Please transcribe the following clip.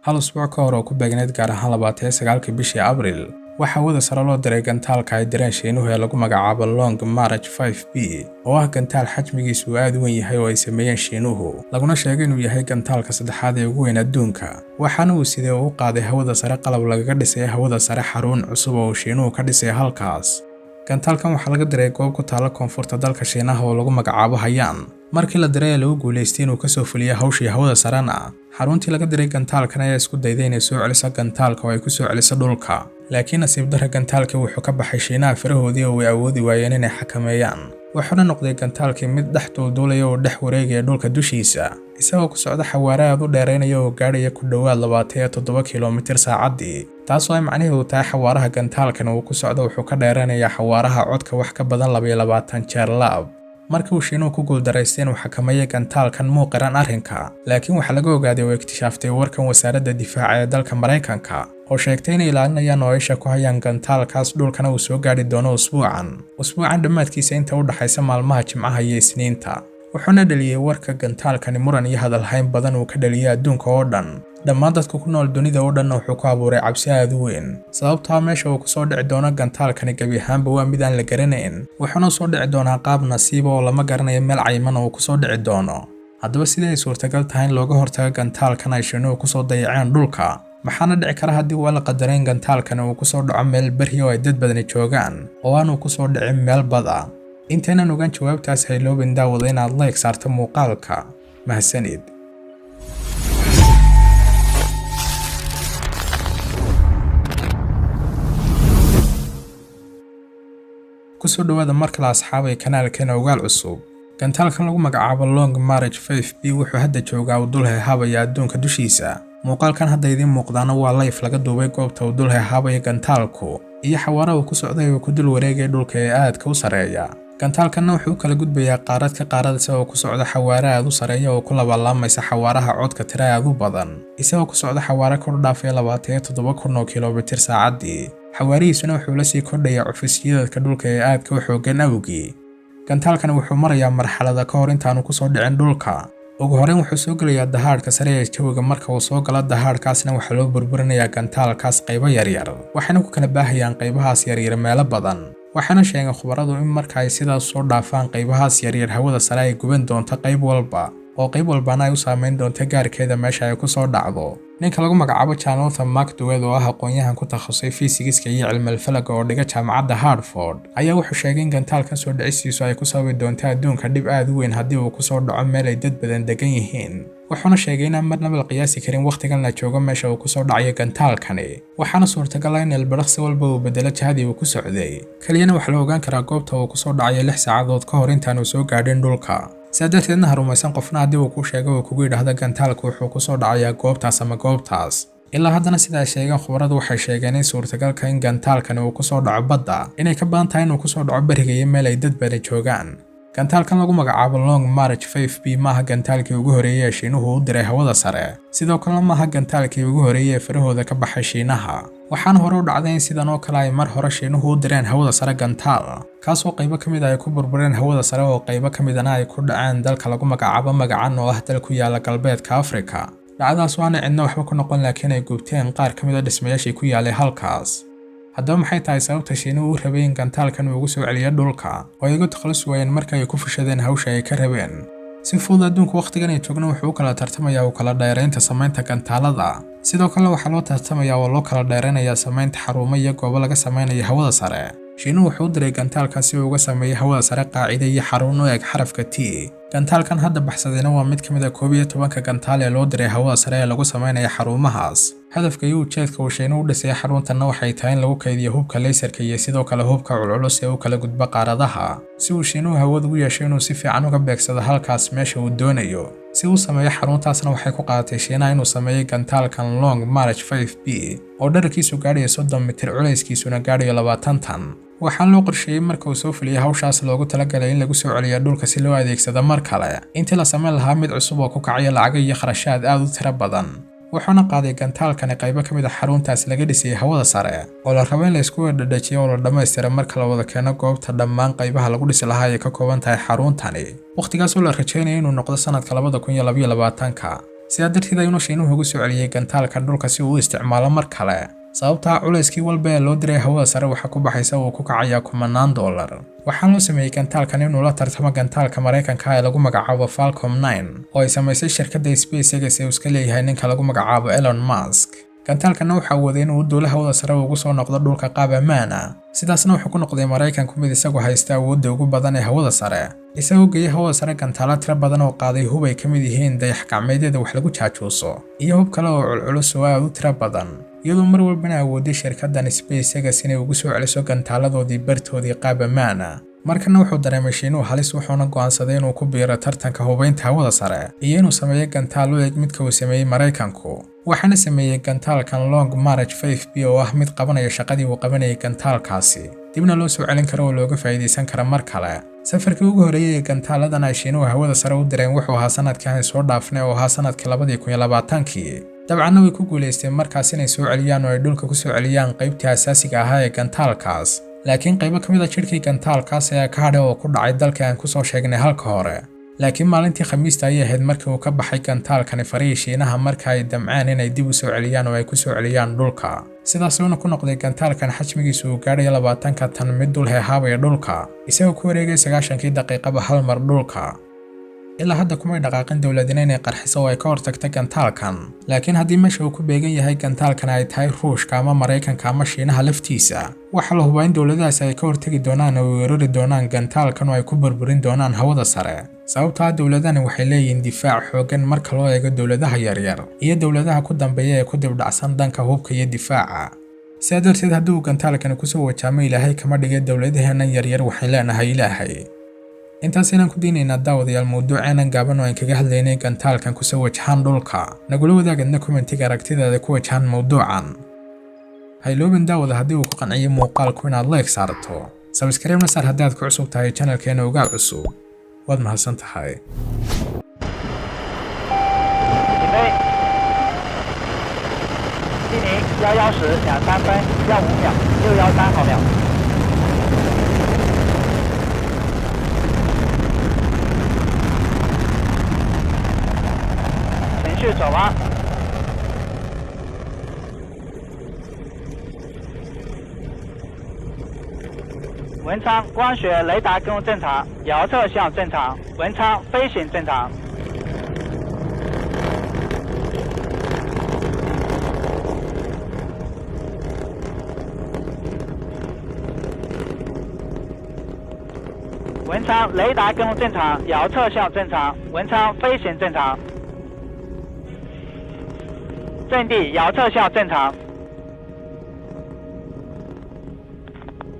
hal usbuuc ka hor oo ku beegneyd gaar ahaan 29 bishii Abriil waxaa wada sare loo diray gantaalka ay direen Shiinuhu ee lagu magacaabo Long March 5B oo ah gantaal xajmigiisu aad u weyn yahay oo ay sameeyeen Shiinuhu laguna sheegay inuu yahay gantaalka saddexaad ee ugu weyn adduunka waxaana uu sidee u qaaday hawada sare qalab lagaga dhisay hawada sare xarun cusub oo Shiinuhu ka dhisay halkaas gantaalkan waxaa laga diray goob ku taala koonfurta dalka Shiinaha oo lagu magacaabo Hayaan markii la diray lagu guuleystay inuu ka soo fuliyo hawshii hawada sarena xaruntii laga diray gantaalkan ayaa isku dayday inay soo celiso gantaalka oo ay ku soo celiso dhulka laakiin nasiib darro gantaalka wuxuu ka baxay Shiinaha farahoodii oo ay awoodi waayeen inay xakameeyaan wuxuuna noqday gantaalkii mid dhex duulaya oo dhex wareegaya dhulka dushiisa isagoo ku socda xawaare aad u dheeraynaya oo gaadhaya ku dhowaad 27 kiiloomitir saacadii taasoo ay macnaheedu tahay xawaaraha gantaalkan uu ku socdo wuxuu ka dheeraanayaa xawaaraha codka wax ka badan 22 jeer laab markii uu Shiinuhu ku guuldareystay inuu xakameeyo gantaalkan muuqaran arrinka laakiin waxa laga ogaaday oo iktisaaftay warkan wasaaradda difaaca ee dalka Mareykanka oo sheegtay inay ilaalinayaan oo isha ku hayaan gantaalkaas dhulkana uu soo gaari doono usbuucan dhammaadkiisa inta u dhaxaysa maalmaha Jimcaha iyo Isniinta wuxuuna dhaliyay warka gantaalkani muran iyo hadal hayn badan uu ka dhaliyay adduunka oo dhan dhammaan dadka ku nool dunida oo dhan wuxuu ku abuuray cabsi aad u weyn sababtoo ah meesha uu ku soo dhici doono gantaalkani gabi ahaanba waa mid aan la garanayn wuxuuna soo dhici doonaa qaab nasiib oo lama garanayo meel cayiman oo ku soo dhici doono haddaba sidee ay suurtagal tahay in looga hortago gantaalkan ay Shiinuhu ku soo dayaceen dhulka maxaana dhici kara haddii uu la qadareyn gantaalkan uu ku soo dhaco meel bari oo ay dad badan joogaan oo aanu ku soo dhicin meel bada intaynan ogaan jawaabtaas hay loo bindaawada inaad like saarto muuqaalka mahadsanid kusoo dhawaada markale asxaabay kanaalkeena ogaal cusub gantaalkan lagu magacaabo Long March 5B wuxuu hadda joogaa u dul heehaabaya adduunka dushiisa muuqaalkan hadda idin muuqdaana waa live laga duubay goobta u dul heehaabaya gantaalku iyo xawaaraha uu ku socday oo ku dul wareegay dhulka ee aadka u sareeya gantaalkanna wuxuu kala gudbayaa qaarad ka qaarad isagoo ku socda xawaare aad u sareeya oo ku labalaamaysa xawaaraha codka tira aad u badan isagoo ku socda xawaare kor u dhaafaya 27,000 kiiloomitir saacadii xawaarihiisuna wuxuu la sii kordhayaa cufisyadka dhulka ee aadka u xooggan awgii gantaalkan wuxuu marayaa marxalada ka hor intaanu ku soo dhicin dhulka ugu horreyn wuxuu soo gelayaa dahaadhka sare ee jawiga marka uu soo galo dahaadhkaasna waxaa loo burburinayaa gantaalkaas qaybo yaryar waxayna ku kala baahayaan qaybahaas yaryar meelo badan waxaana sheegay khubaradu in marka ay sidaas soo dhaafaan qaybahaas yaryar hawada sare ay guban doonto qayb walba oo qayb walbana ay u saameyn doonto gaarkeeda meesha ay ku soo dhacdo ninka lagu magacaabo Jonathan McDowell oo ah aqoonyahan ku takhasusay fiisigiska iyo cilmiga falaka oo dhiga jaamacadda Harvard ayaa wuxuu sheegay in gantaalkan soo dhicistiisu ay ku sababi doonto adduunka dhib aad u weyn haddii uu ku soo dhaco meel ay dad badan degan yihiin wuxuuna sheegay in marnaba la qiyaasi karin waqtigan la joogo meesha uu ku soo dhacayo gantaalkani waxaana suurtagal ah in ilbiriqsi walba uu bedelo jihadii uu ku socday kaliyana waxa la ogaan karaa goobta uu ku soo dhacayo 6 saacadood ka hor intaan uu soo gaadhin dhulka sadarteedna harumaysan qofna haddii uu ku sheego oo kugu yidhaahdo gantaalku wuxuu ku soo dhacayaa goobtaas ama goobtaas ilaa haddana sidaa sheegeen khubaradu waxay sheegeen in suurtagalka in gantaalkan uu ku soo dhaco badda inay ka badan tahay inuu ku soo dhaco bariga iyo meel ay dad badan joogaan gantaalkan lagu magacaabo Long March 5B maaha gantaalkii ugu horeeyay ee Shiinuhu u diray hawada sare sidoo kale maaha gantaalkii ugu horeeyay ee farahooda ka baxay Shiinaha waxaana hore u dhacday in sidan oo kale ay mar hore Shiinuhu u direen hawada sare gantaal kaasoo qaybo ka mid ah ay ku burbureen hawada sare oo qaybo ka midana ay ku dhaceen dalka lagu magacaabo magacan oo ah dal ku yaala galbeedka Afrika dhacdaas waana cidna waxba ku noqon laakiin ay gubteen qaar ka mid ah dhismayaashii ku yaalay halkaas haddaba maxay tahay sababta Shiinuhu u rabay in gantaalkan uu ugu soo celiyo dhulka oo ay uga takhalusi waayeen marka ay ku fashadeen hawsha ay ka rabeen si fudud adduunka waqtigan ay joogno wuxuu kala tartamayaa oo kala dheeraynta samaynta gantaalada sidoo kale waxaa loo tartamayaa oo loo kala dheeraynayaa samaynta xarumo iyo goobo laga samaynayo hawada sare Shiinuhu wuxuu diray gantaalkan si uu uga sameeyo hawada sare qaacida iyo xarun u eg xarafka T gantaalkan hadda baxsadayna waa mid ka mid ah 12 gantaal ee loo diray hawada sare ee lagu samaynayo xarumahaas hadafka iyo ujeedka uu Shiinuhu u dhisay xaruntan waxay tahay in lagu kaydiyo hubka laserka iyo sidoo kale hubka culculus ee uu kala gudbo qaaradaha si uu Shiinuhu hawada u yeesho inuu si fiican uga beegsado halkaas meesha uu doonayo si uu sameeyo xaruntaasna waxay ku qaadatay Shiinaha inuu sameeyo gantaalkan Long March 5B oo dhererkiisu gaadhayo 30 mitir culayskiisuna gaadhayo 20 tan waxaan loo qorsheeyay marka uu soo fuliyay hawshaas loogu talagalay in lagu soo celiyo dhulka si loo adeegsado mar kale intii la sameyn lahaa mid cusub oo ku kacaya lacag iyo kharashaad aad u tiro badan wuxuuna qaaday gantaalkan qaybo ka mid ah xaruntaas laga dhisay hawada sare oo la rabo in la isku wadadhajiyo oo la dhameystiro marka la wada keeno goobta dhammaan qaybaha lagu dhisi lahaa ay ka kooban tahay xaruntani waqtigaas oo la rajeynayay inuu noqdo sanadka 2022 sidaa darteed ayuuna Shiinuhu ugu soo celiyay gantaalka dhulka si uu u isticmaalo mar kale. sababta culayskii walba ee loo diray hawada sare waxa ku baxaysa uu ku kacayaa $10,000. waxaan loo sameeyay gantaalkan inuu la tartamo gantaalka Mareykanka ee lagu magacaabo Falcon 9 oo ay samaysay shirkadda SpaceX ee uu iska leeyahay ninka lagu magacaabo Elon Musk. gantaalkana waxa uu waday inuu dowladaha hawada sare ugu soo noqdo dhulka qaab ammaan ah, sidaasna wuxuu ku noqday Mareykanku mid isagu haysta awoodda ugu badan ee hawada sare. isagoo geeyay hawada sare gantaalo tiro badan oo qaaday hub ay ka mid yihiin dayax-gacmeedyada wax lagu jaajuuso iyo hub kale oo culculus oo aad u tiro badan, iyadoo mar walbana awooday shirkaddan SpaceX inay ugu soo celiso gantaaladoodii bartoodii qaab ammaan ah. markana wuxuu dareemay Shiinuhu halis wuxuuna go'aansaday inuu ku biiro tartanka hubaynta hawada sare iyo inuu sameeyo gantaal u eg midka uu sameeyay Mareykanku. waxaana sameeyay gantaalkan Long March 5B oo ah mid qabanaya shaqadii uu qabanayay gantaalkaasi, dibna loo soo celin karo oo looga faa'iideysan karo mar kale. safarkii ugu horeeyay ee gantaaladan ay Shiinuhu hawada sare u direen wuxuu ahaa sanadkii soo dhaafnay oo ahaa sanadkii 2020. dabcanna way ku guuleysteen markaas inay soo celiyaan oo ay dhulka ku soo celiyaan qaybtii asaasiga ahaa ee gantaalkaas, laakiin qaybo ka mid ah jirkii gantaalkaas ayaa ka hadhay oo ku dhacay dalka aan ku soo sheegnay halka hore. laakiin maalintii Khamiista ayay ahayd markii uu ka baxay gantaalkani farihii Shiinaha marka ay damceen inay dib u soo celiyaan oo ay ku soo celiyaan dhulka. sidaas uuna ku noqday gantaalkan xajmigiisu uu gaadhay 20 tan mid dul heehaabaya dhulka, isagoo ku wareegay 90 daqiiqaba hal mar dhulka. ilaa hadda kumay dhaqaaqin dowladina inay qarxiso oo ay ka hortagtay gantaalkan, laakiin haddii meesha uu ku beegan yahay gantaalkan ay tahay Ruushka ama Mareykanka ama Shiinaha laftiisa, waxa la hubaa in dowladahaas ay ka hortagi doonaan oo weerari doonaan gantaalkan oo ay ku burburin doonaan hawada sare. sababta dowladani waxay leeyihiin difaac xooggan marka loo eego dowladaha yaryar iyo dowladaha ku dambeeya ee ku dibdhacsan dhanka hubka iyo difaaca. sidaa darteed haddii uu gantaalkan ku soo wajaamo Ilaahay kama dhigay dowladaheena yaryar waxay leenahay Ilaahay. intaas inaan ku diinaynaa daawadayaal mawduuceena gaaban oo aan kaga hadlaynay gantaalkan ku soo wajahan dhulka. nagula wadaagna commentiga aragtidaada ku wajahan mawduucan. hayloobin daawada haddii uu ku qanciyo muuqaalku inaad like saarto, subscribe-na saar haddii aad ku cusub tahay channelkeena Ogaal Cusub. waad mahadsan tahay.走吧。文昌光学雷达跟踪正常，遥测向正常，文昌飞行正常。文昌雷达跟踪正常，遥测向正常，文昌飞行正常。阵地遥测向正常。